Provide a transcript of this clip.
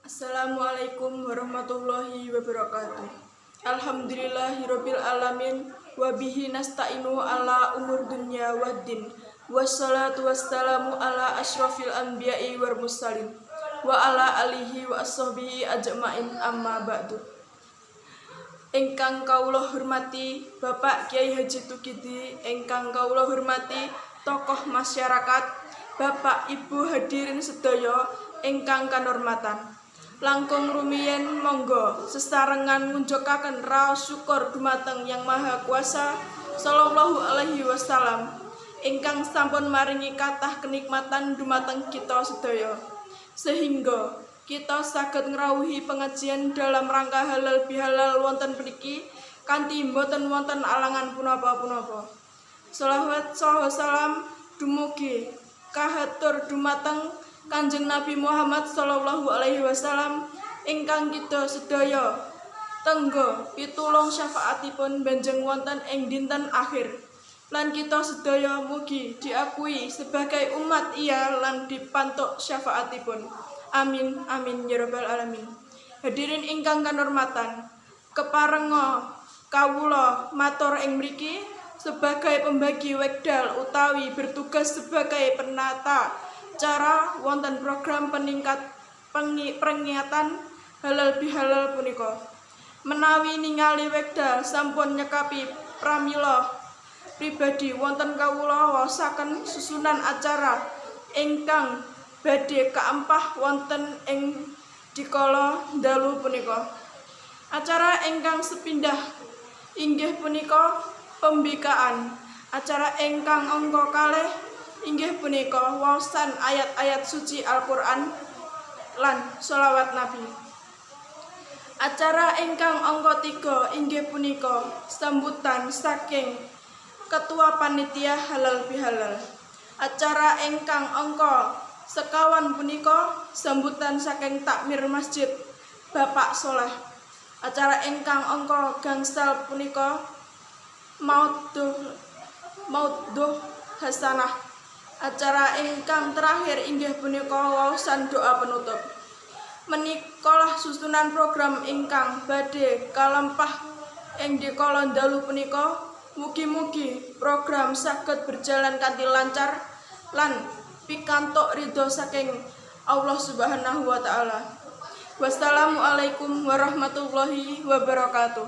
Assalamualaikum warahmatullahi wabarakatuh. Alhamdulillahirabbil alamin wa bihi nasta'inu ala umur dunya waddin. Wassalatu wassalamu ala asyrafil anbiya'i wal mursalin wa ala alihi wa ashabihi ajmain, amma ba'du. Ingkang kawula hormati Bapak Kyai Haji Tugidi, ingkang kawula hormati tokoh masyarakat, Bapak Ibu hadirin sedaya ingkang kanormatan. Langkung rumiyin monggo sesarengan ngunjukaken raos syukur dumateng Yang Maha Kuasa sallallahu alaihi wasallam ingkang sampun maringi kathah kenikmatan dumateng kita sedaya, sehingga kita saged ngrawuhi pengajian dalam rangka halal bihalal wonten mriki kanthi boten wonten alangan punapa-punapa. Shalawat saha salam dumugi kahatur dumateng Kanjeng Nabi Muhammad sallallahu alaihi wasallam ingkang kita sedaya tenggo pitulung syafaatipun benjeng wonten ing dinten akhir, lan kita sedaya mugi diakui sebagai umat Ia lan dipantuk syafaatipun. Amin amin ya rabbal alamin. Hadirin ingkang kanormatan, keparenga kawula matur ing mriki sebagai pembagi wekdal utawi bertugas sebagai penata cara wonten program pengingatan halal bihalal punika. Menawi ningali wekdal sampun nyekapi pramila pribadi wonten kawula waosaken susunan acara ingkang badhe kaampah wonten ing dikala dalu punika. Acara ingkang sepindah inggih punika pembikaan. Acara ingkang angka kalih inggih punika waosan ayat-ayat suci Al-Qur'an lan sholawat Nabi. Acara ingkang angka 3 inggih punika sambutan saking Ketua Panitia Halal Bihalal. Acara ingkang angka 50 punika sambutan saking takmir masjid Bapak Soleh. Acara ingkang angka gangsal punika maudhuh hasanah. Acara ingkang terakhir inggih punika waosan doa penutup. Menikalah susunan program ingkang badhe kalempah ing dikala dalu punika. Mugi-mugi program saged berjalan kanthi lancar lan pikantuk ridho saking Allah Subhanahu wa taala. Wassalamualaikum warahmatullahi wabarakatuh.